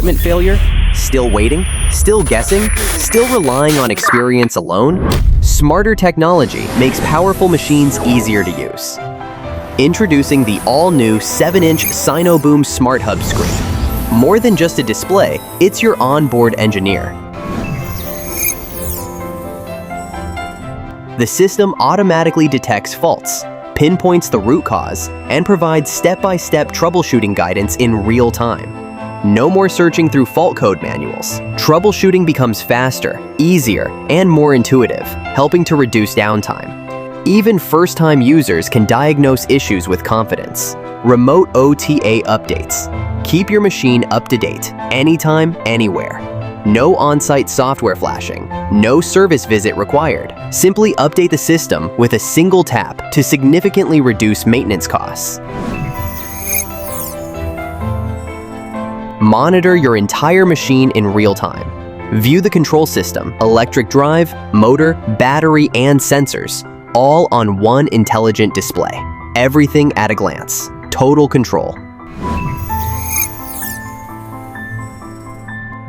equipment failure? Still waiting? Still guessing? Still relying on experience alone? Smarter technology makes powerful machines easier to use. Introducing the all-new 7-inch Sinoboom SmartHub Screen. More than just a display, it's your onboard engineer. The system automatically detects faults, pinpoints the root cause, and provides step-by-step troubleshooting guidance in real time. No more searching through fault code manuals. Troubleshooting becomes faster, easier, and more intuitive, helping to reduce downtime. Even first-time users can diagnose issues with confidence. Remote OTA updates. Keep your machine up to date, anytime, anywhere. No on-site software flashing. No service visit required. Simply update the system with a single tap to significantly reduce maintenance costs. Monitor your entire machine in real time. View the control system, electric drive, motor, battery, and sensors, all on one intelligent display. Everything at a glance. Total control.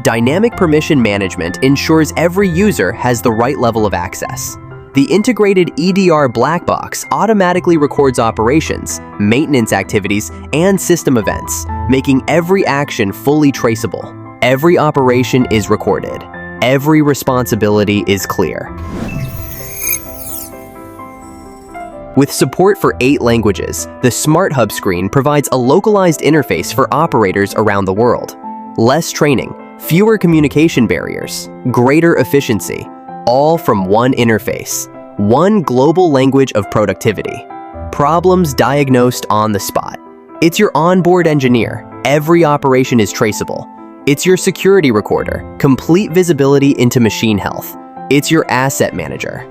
Dynamic permission management ensures every user has the right level of access. The integrated EDR black box automatically records operations, maintenance activities, and system events, making every action fully traceable. Every operation is recorded. Every responsibility is clear. With support for 8 languages, the SmartHub screen provides a localized interface for operators around the world. Less training, fewer communication barriers, greater efficiency, all from one interface. One global language of productivity. Problems diagnosed on the spot. It's your onboard engineer. Every operation is traceable. It's your security recorder. Complete visibility into machine health. It's your asset manager.